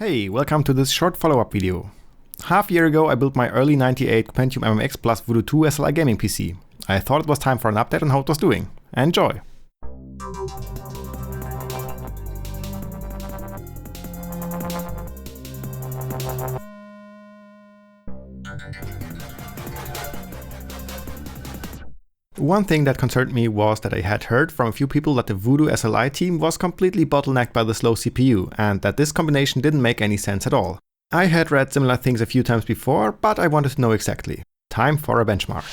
Hey, welcome to this short follow-up video. Half a year ago I built my early 98 Pentium MMX plus Voodoo² SLI gaming PC. I thought it was time for an update on how it was doing. Enjoy! One thing that concerned me was that I had heard from a few people that the Voodoo SLI team was completely bottlenecked by the slow CPU, and that this combination didn't make any sense at all. I had read similar things a few times before, but I wanted to know exactly. Time for a benchmark.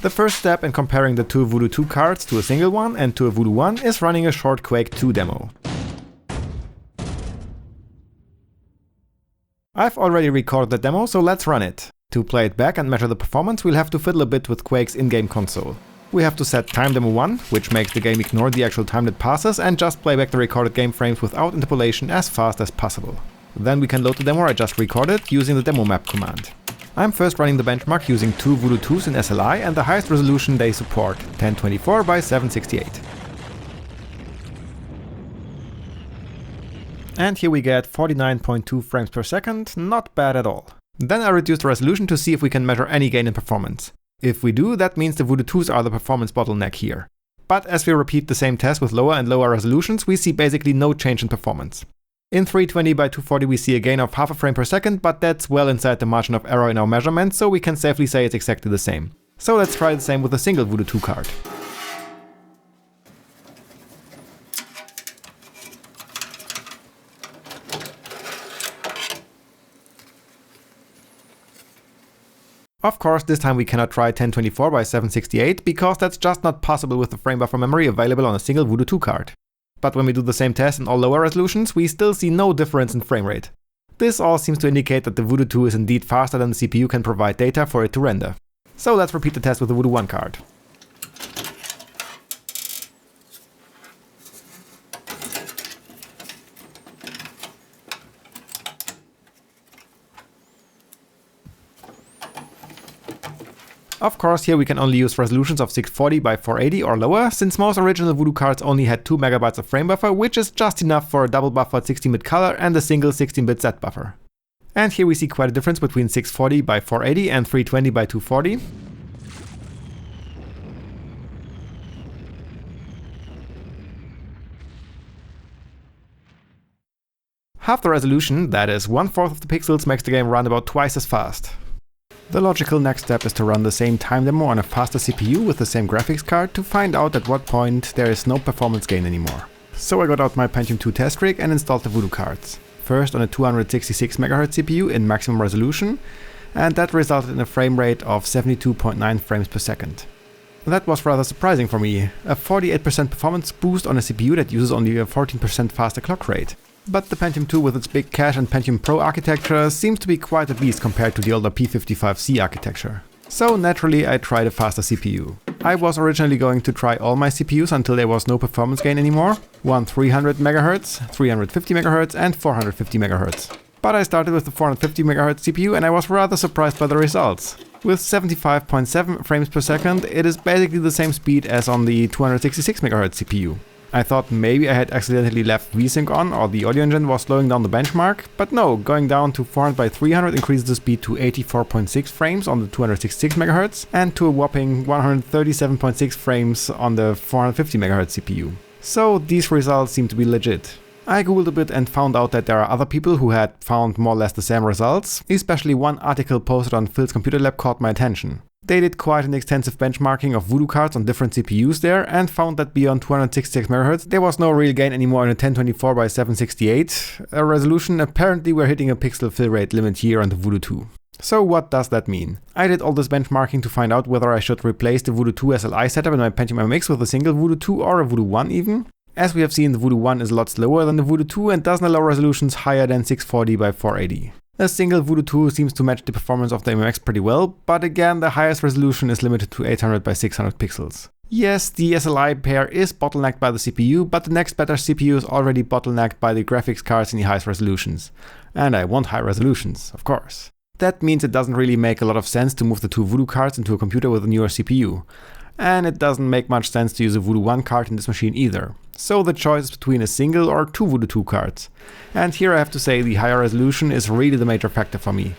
The first step in comparing the two Voodoo 2 cards to a single one and to a Voodoo 1 is running a short Quake 2 demo. I've already recorded the demo, so let's run it. To play it back and measure the performance, we'll have to fiddle a bit with Quake's in-game console. We have to set time demo 1, which makes the game ignore the actual time that passes and just play back the recorded game frames without interpolation as fast as possible. Then we can load the demo I just recorded using the demo map command. I'm first running the benchmark using two Voodoo 2s in SLI and the highest resolution they support, 1024 by 768. And here we get 49.2 frames per second, not bad at all. Then I reduce the resolution to see if we can measure any gain in performance. If we do, that means the Voodoo 2s are the performance bottleneck here. But as we repeat the same test with lower and lower resolutions, we see basically no change in performance. In 320 by 240 we see a gain of half a frame per second, but that's well inside the margin of error in our measurement, so we can safely say it's exactly the same. So let's try the same with a single Voodoo 2 card. Of course, this time we cannot try 1024 by 768 because that's just not possible with the frame buffer memory available on a single Voodoo 2 card. But when we do the same test in all lower resolutions, we still see no difference in frame rate. This all seems to indicate that the Voodoo 2 is indeed faster than the CPU can provide data for it to render. So let's repeat the test with the Voodoo 1 card. Of course, here we can only use resolutions of 640 by 480 or lower, since most original Voodoo cards only had 2 MB of frame buffer, which is just enough for a double buffered 16-bit color and a single 16-bit Z buffer. And here we see quite a difference between 640 by 480 and 320 by 240. Half the resolution, that is 1/4 of the pixels, makes the game run about twice as fast. The logical next step is to run the same time demo on a faster CPU with the same graphics card to find out at what point there is no performance gain anymore. So I got out my Pentium 2 test rig and installed the Voodoo cards. First on a 266 MHz CPU in maximum resolution, and that resulted in a frame rate of 72.9 frames per second. That was rather surprising for me, a 48% performance boost on a CPU that uses only a 14% faster clock rate. But the Pentium 2 with its big cache and Pentium Pro architecture seems to be quite a beast compared to the older P55C architecture. So naturally I tried a faster CPU. I was originally going to try all my CPUs until there was no performance gain anymore. One 300 MHz, 350 MHz and 450 MHz. But I started with the 450 MHz CPU and I was rather surprised by the results. With 75.7 frames per second, it is basically the same speed as on the 266 MHz CPU. I thought maybe I had accidentally left VSync on or the audio engine was slowing down the benchmark, but no, going down to 400 by 300 increases the speed to 84.6 frames on the 266 MHz and to a whopping 137.6 frames on the 450 MHz CPU. So these results seem to be legit. I googled a bit and found out that there are other people who had found more or less the same results, especially one article posted on Phil's Computer Lab caught my attention. They did quite an extensive benchmarking of Voodoo cards on different CPUs there and found that beyond 266 MHz there was no real gain anymore in a 1024 by 768 a resolution. Apparently we're hitting a pixel fill rate limit here on the Voodoo 2. So what does that mean? I did all this benchmarking to find out whether I should replace the Voodoo 2 SLI setup in my Pentium MMX with a single Voodoo 2 or a Voodoo 1 even. As we have seen, the Voodoo 1 is a lot slower than the Voodoo 2 and doesn't allow resolutions higher than 640 by 480. A single Voodoo 2 seems to match the performance of the MMX pretty well, but again the highest resolution is limited to 800 by 600 pixels. Yes, the SLI pair is bottlenecked by the CPU, but the next better CPU is already bottlenecked by the graphics cards in the highest resolutions. And I want high resolutions, of course. That means it doesn't really make a lot of sense to move the two Voodoo cards into a computer with a newer CPU. And it doesn't make much sense to use a Voodoo 1 card in this machine either. So the choice is between a single or two Voodoo 2 cards. And here I have to say the higher resolution is really the major factor for me.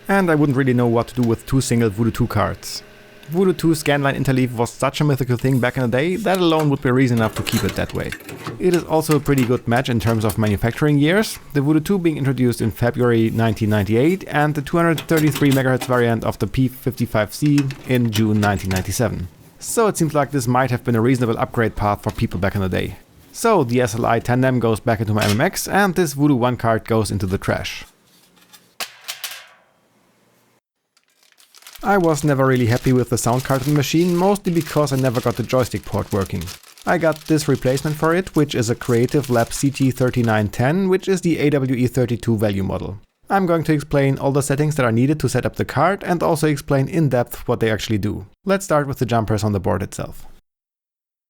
And I wouldn't really know what to do with two single Voodoo 2 cards. Voodoo 2 scanline interleave was such a mythical thing back in the day, that alone would be reason enough to keep it that way. It is also a pretty good match in terms of manufacturing years, the Voodoo 2 being introduced in February 1998 and the 233 MHz variant of the P55C in June 1997. So it seems like this might have been a reasonable upgrade path for people back in the day. So the SLI tandem goes back into my MMX and this Voodoo 1 card goes into the trash. I was never really happy with the sound card in the machine, mostly because I never got the joystick port working. I got this replacement for it, which is a Creative Labs CT3910, which is the AWE32 value model. I'm going to explain all the settings that are needed to set up the card and also explain in depth what they actually do. Let's start with the jumpers on the board itself.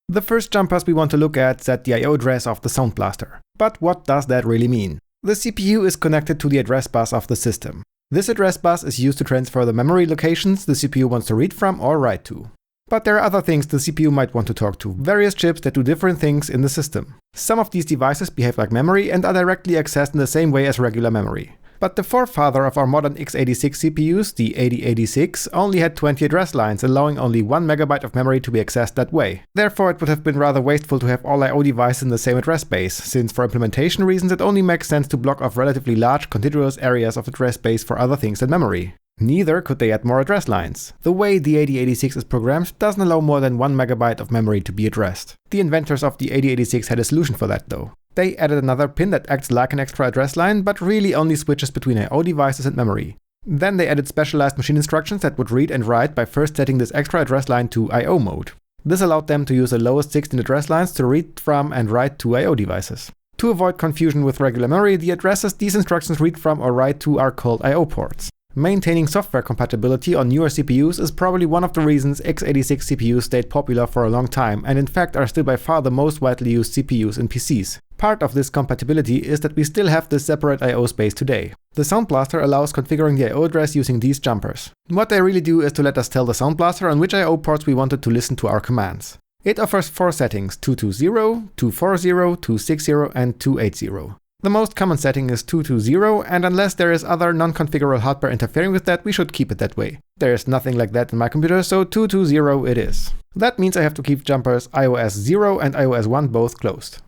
The first jumpers we want to look at set the I/O address of the Sound Blaster. But what does that really mean? The CPU is connected to the address bus of the system. This address bus is used to transfer the memory locations the CPU wants to read from or write to. But there are other things the CPU might want to talk to, various chips that do different things in the system. Some of these devices behave like memory and are directly accessed in the same way as regular memory. But the forefather of our modern x86 CPUs, the 8086, only had 20 address lines, allowing only 1 MB of memory to be accessed that way. Therefore, it would have been rather wasteful to have all I/O devices in the same address space, since for implementation reasons it only makes sense to block off relatively large contiguous areas of address space for other things than memory. Neither could they add more address lines. The way the 8086 is programmed doesn't allow more than 1 MB of memory to be addressed. The inventors of the 8086 had a solution for that though. They added another pin that acts like an extra address line, but really only switches between I/O devices and memory. Then they added specialized machine instructions that would read and write by first setting this extra address line to I/O mode. This allowed them to use the lowest 16 address lines to read from and write to I/O devices. To avoid confusion with regular memory, the addresses these instructions read from or write to are called I/O ports. Maintaining software compatibility on newer CPUs is probably one of the reasons x86 CPUs stayed popular for a long time and in fact are still by far the most widely used CPUs in PCs. Part of this compatibility is that we still have this separate I/O space today. The Sound Blaster allows configuring the I/O address using these jumpers. What they really do is to let us tell the Sound Blaster on which I/O ports we wanted to listen to our commands. It offers 4 settings: 220, 240, 260 and 280. The most common setting is 220, and unless there is other non-configurable hardware interfering with that, we should keep it that way. There is nothing like that in my computer, so 220 it is. That means I have to keep jumpers iOS 0 and iOS 1 both closed.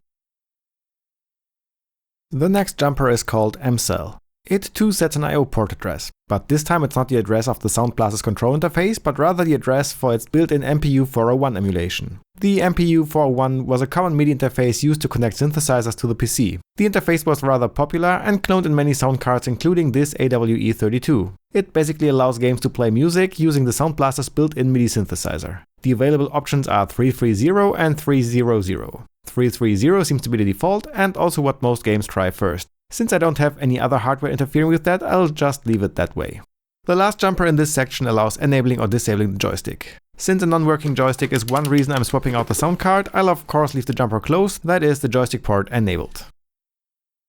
The next jumper is called mcell. It too sets an I/O port address, but this time it's not the address of the Sound Blaster's control interface, but rather the address for its built-in MPU 401 emulation. The MPU 401 was a common MIDI interface used to connect synthesizers to the PC. The interface was rather popular and cloned in many sound cards, including this AWE32. It basically allows games to play music using the Sound Blaster's built-in MIDI synthesizer. The available options are 330 and 300. 330 seems to be the default and also what most games try first. Since I don't have any other hardware interfering with that, I'll just leave it that way. The last jumper in this section allows enabling or disabling the joystick. Since a non-working joystick is one reason I'm swapping out the sound card, I'll of course leave the jumper closed, that is the joystick port enabled.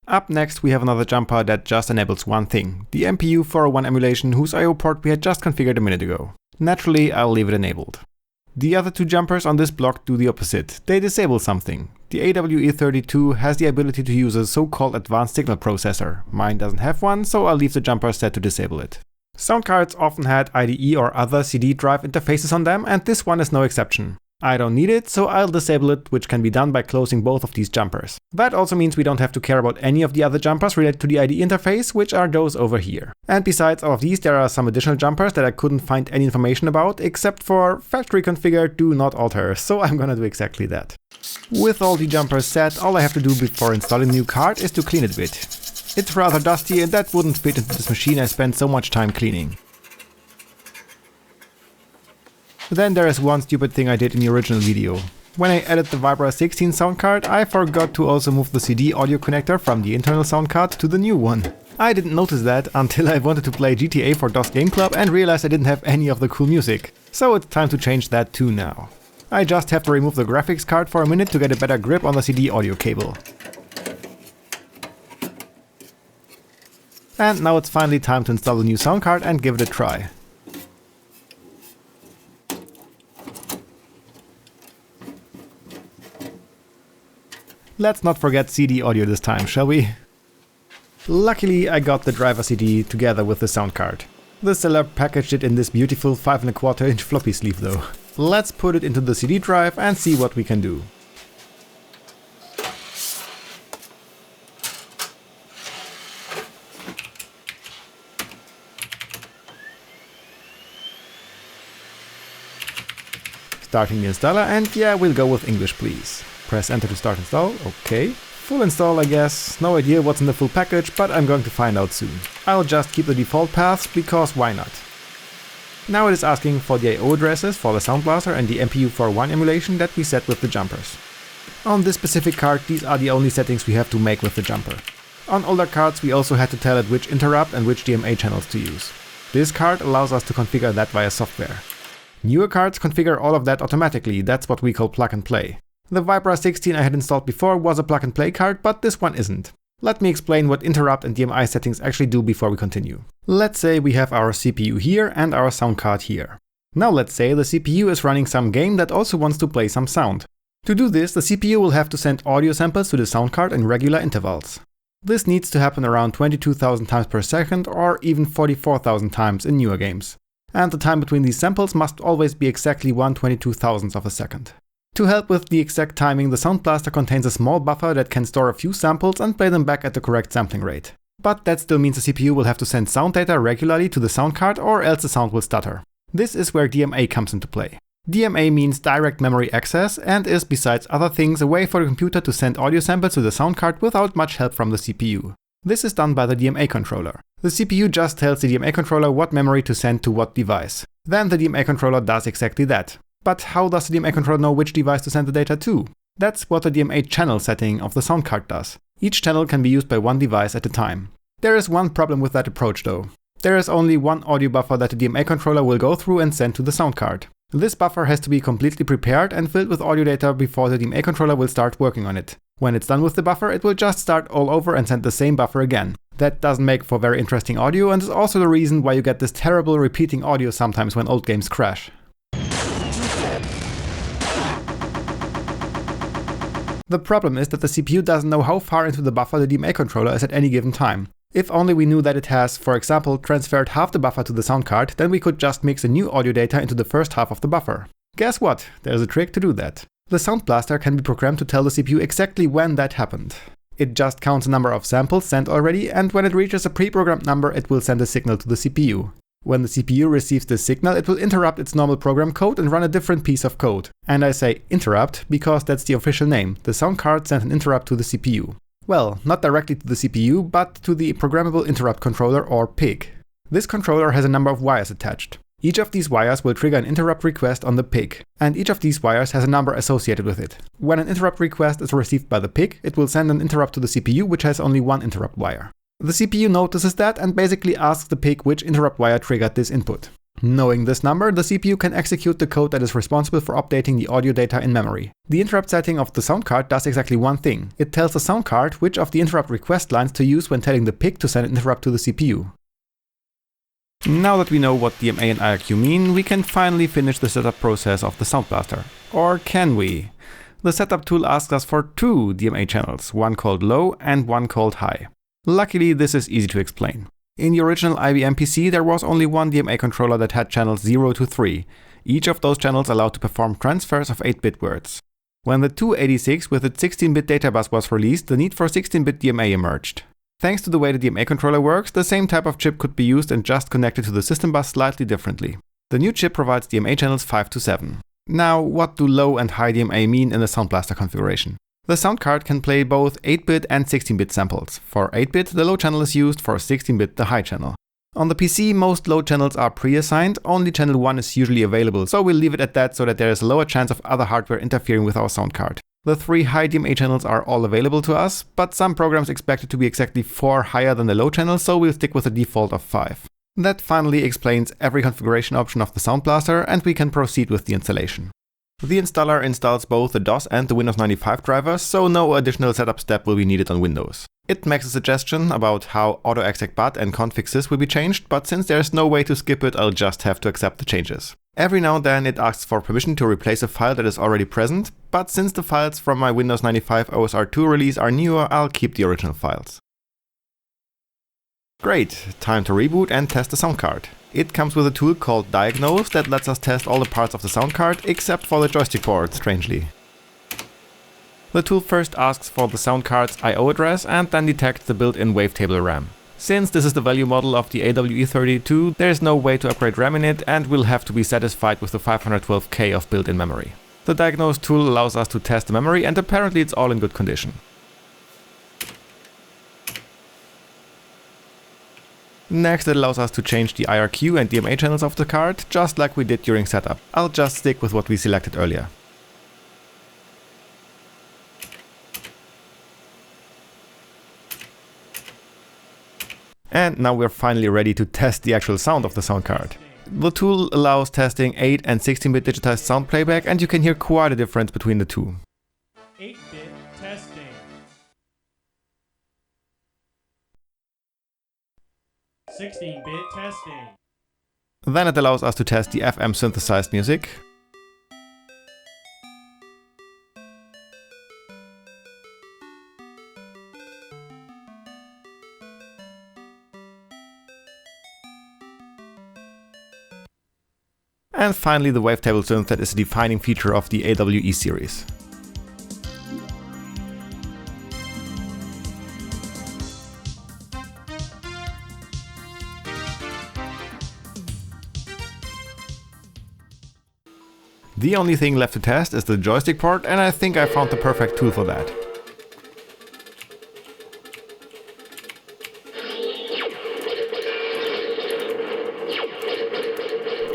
Up next we have another jumper that just enables one thing, the MPU 401 emulation whose I/O port we had just configured a minute ago. Naturally, I'll leave it enabled. The other two jumpers on this block do the opposite, they disable something. The AWE32 has the ability to use a so-called advanced signal processor. Mine doesn't have one, so I'll leave the jumper set to disable it. Sound cards often had IDE or other CD drive interfaces on them, and this one is no exception. I don't need it, so I'll disable it, which can be done by closing both of these jumpers. That also means we don't have to care about any of the other jumpers related to the IDE interface, which are those over here. And besides all of these, there are some additional jumpers that I couldn't find any information about, except for factory configure do not alter, so I'm gonna do exactly that. With all the jumpers set, all I have to do before installing a new card is to clean it a bit. It's rather dusty and that wouldn't fit into this machine I spent so much time cleaning. Then there is one stupid thing I did in the original video. When I added the Vibra16 sound card, I forgot to also move the CD audio connector from the internal sound card to the new one. I didn't notice that until I wanted to play GTA for DOS Game Club and realized I didn't have any of the cool music. So it's time to change that too now. I just have to remove the graphics card for a minute to get a better grip on the CD audio cable. And now it's finally time to install the new sound card and give it a try. Let's not forget CD audio this time, shall we? Luckily, I got the driver CD together with the sound card. The seller packaged it in this beautiful 5¼ floppy sleeve though. Let's put it into the CD drive and see what we can do. Starting the installer, and yeah, we'll go with English please. Press enter to start install, okay. Full install I guess, no idea what's in the full package, but I'm going to find out soon. I'll just keep the default paths, because why not? Now it is asking for the IO addresses for the Sound Blaster and the MPU41 emulation that we set with the jumpers. On this specific card, these are the only settings we have to make with the jumper. On older cards we also had to tell it which interrupt and which DMA channels to use. This card allows us to configure that via software. Newer cards configure all of that automatically, that's what we call plug and play. The Vibra16 I had installed before was a plug and play card, but this one isn't. Let me explain what interrupt and DMI settings actually do before we continue. Let's say we have our CPU here and our sound card here. Now let's say the CPU is running some game that also wants to play some sound. To do this, the CPU will have to send audio samples to the sound card in regular intervals. This needs to happen around 22,000 times per second or even 44,000 times in newer games. And the time between these samples must always be exactly 1/22,000th of a second. To help with the exact timing, the Sound Blaster contains a small buffer that can store a few samples and play them back at the correct sampling rate. But that still means the CPU will have to send sound data regularly to the sound card or else the sound will stutter. This is where DMA comes into play. DMA means direct memory access and is, besides other things, a way for the computer to send audio samples to the sound card without much help from the CPU. This is done by the DMA controller. The CPU just tells the DMA controller what memory to send to what device. Then the DMA controller does exactly that. But how does the DMA controller know which device to send the data to? That's what the DMA channel setting of the sound card does. Each channel can be used by one device at a time. There is one problem with that approach though. There is only one audio buffer that the DMA controller will go through and send to the sound card. This buffer has to be completely prepared and filled with audio data before the DMA controller will start working on it. When it's done with the buffer, it will just start all over and send the same buffer again. That doesn't make for very interesting audio and is also the reason why you get this terrible repeating audio sometimes when old games crash. The problem is that the CPU doesn't know how far into the buffer the DMA controller is at any given time. If only we knew that it has, for example, transferred half the buffer to the sound card, then we could just mix the new audio data into the first half of the buffer. Guess what? There's a trick to do that. The Sound Blaster can be programmed to tell the CPU exactly when that happened. It just counts the number of samples sent already, and when it reaches a pre-programmed number, it will send a signal to the CPU. When the CPU receives this signal, it will interrupt its normal program code and run a different piece of code. And I say interrupt because that's the official name. The sound card sent an interrupt to the CPU. Well, not directly to the CPU, but to the Programmable Interrupt Controller, or PIC. This controller has a number of wires attached. Each of these wires will trigger an interrupt request on the PIC, and each of these wires has a number associated with it. When an interrupt request is received by the PIC, it will send an interrupt to the CPU, which has only one interrupt wire. The CPU notices that and basically asks the PIC which interrupt wire triggered this input. Knowing this number, the CPU can execute the code that is responsible for updating the audio data in memory. The interrupt setting of the sound card does exactly one thing. It tells the sound card which of the interrupt request lines to use when telling the PIC to send an interrupt to the CPU. Now that we know what DMA and IRQ mean, we can finally finish the setup process of the Sound Blaster. Or can we? The setup tool asks us for two DMA channels, one called low and one called high. Luckily, this is easy to explain. In the original IBM PC, there was only one DMA controller that had channels 0 to 3. Each of those channels allowed to perform transfers of 8-bit words. When the 286 with its 16-bit data bus was released, the need for 16-bit DMA emerged. Thanks to the way the DMA controller works, the same type of chip could be used and just connected to the system bus slightly differently. The new chip provides DMA channels 5 to 7. Now, what do low and high DMA mean in the Sound Blaster configuration? The sound card can play both 8-bit and 16-bit samples. For 8-bit, the low channel is used, for 16-bit, the high channel. On the PC, most low channels are pre-assigned, only channel 1 is usually available, so we'll leave it at that so that there is a lower chance of other hardware interfering with our sound card. The 3 high DMA channels are all available to us, but some programs expect it to be exactly 4 higher than the low channel, so we'll stick with the default of 5. That finally explains every configuration option of the Sound Blaster, and we can proceed with the installation. The installer installs both the DOS and the Windows 95 drivers, so no additional setup step will be needed on Windows. It makes a suggestion about how autoexec.bat and configsys will be changed, but since there's no way to skip it, I'll just have to accept the changes. Every now and then it asks for permission to replace a file that is already present, but since the files from my Windows 95 OSR2 release are newer, I'll keep the original files. Great, time to reboot and test the sound card. It comes with a tool called Diagnose that lets us test all the parts of the sound card except for the joystick port, strangely. The tool first asks for the sound card's I/O address and then detects the built-in wavetable RAM. Since this is the value model of the AWE32, there is no way to upgrade RAM in it and we'll have to be satisfied with the 512K of built-in memory. The Diagnose tool allows us to test the memory and apparently it's all in good condition. Next, it allows us to change the IRQ and DMA channels of the card, just like we did during setup. I'll just stick with what we selected earlier. And now we're finally ready to test the actual sound of the sound card. The tool allows testing 8 and 16-bit digitized sound playback, and you can hear quite a difference between the two. 8-bit testing. 16-bit testing. Then it allows us to test the FM synthesized music. And finally the wavetable synth that is a defining feature of the AWE series. The only thing left to test is the joystick port, and I think I found the perfect tool for that.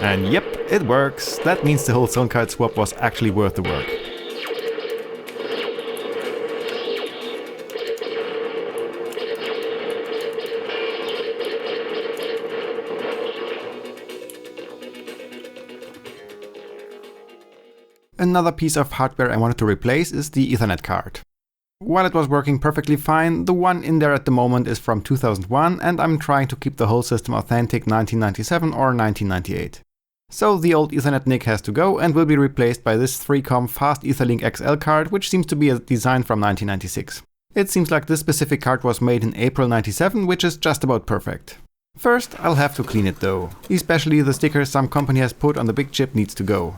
And yep, it works. That means the whole sound card swap was actually worth the work. Another piece of hardware I wanted to replace is the Ethernet card. While it was working perfectly fine, the one in there at the moment is from 2001 and I'm trying to keep the whole system authentic 1997 or 1998. So the old Ethernet NIC has to go and will be replaced by this 3-COM Fast Etherlink XL card, which seems to be a design from 1996. It seems like this specific card was made in April 97, which is just about perfect. First, I'll have to clean it though. Especially the sticker some company has put on the big chip needs to go.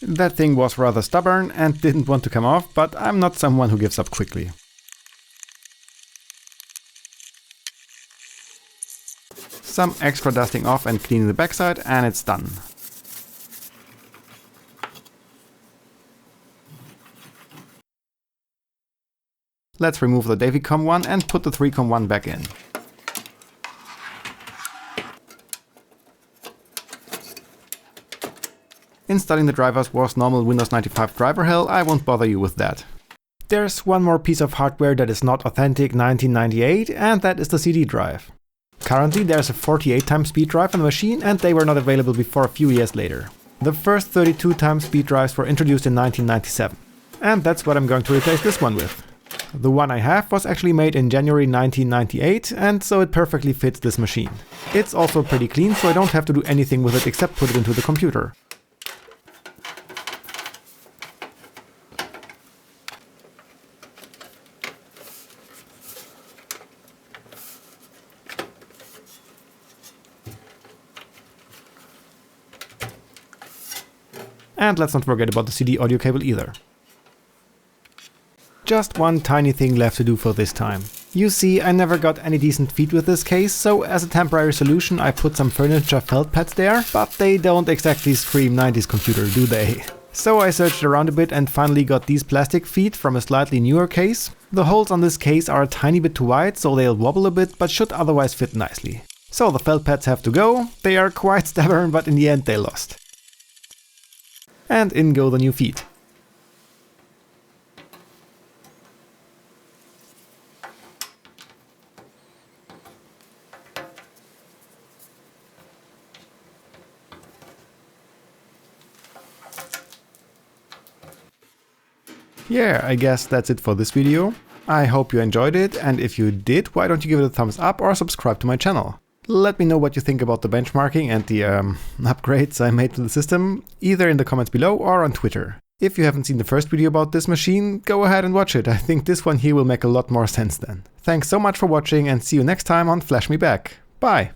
That thing was rather stubborn and didn't want to come off, but I'm not someone who gives up quickly. Some extra dusting off and cleaning the backside and it's done. Let's remove the Davicom one and put the 3-COM one back in. Installing the drivers was normal Windows 95 driver hell, I won't bother you with that. There's one more piece of hardware that is not authentic 1998, and that is the CD drive. Currently there's a 48x speed drive on the machine and they were not available before a few years later. The first 32x speed drives were introduced in 1997. And that's what I'm going to replace this one with. The one I have was actually made in January 1998 and so it perfectly fits this machine. It's also pretty clean, so I don't have to do anything with it except put it into the computer. And let's not forget about the CD audio cable either. Just one tiny thing left to do for this time. You see, I never got any decent feet with this case, so as a temporary solution I put some furniture felt pads there, but they don't exactly scream 90s computer, do they? So I searched around a bit and finally got these plastic feet from a slightly newer case. The holes on this case are a tiny bit too wide, so they'll wobble a bit, but should otherwise fit nicely. So the felt pads have to go. They are quite stubborn, but in the end they lost. And in go the new feet. Yeah, I guess that's it for this video. I hope you enjoyed it, and if you did, why don't you give it a thumbs up or subscribe to my channel. Let me know what you think about the benchmarking and the upgrades I made to the system, either in the comments below or on Twitter. If you haven't seen the first video about this machine, go ahead and watch it. I think this one here will make a lot more sense then. Thanks so much for watching and see you next time on Flash Me Back. Bye!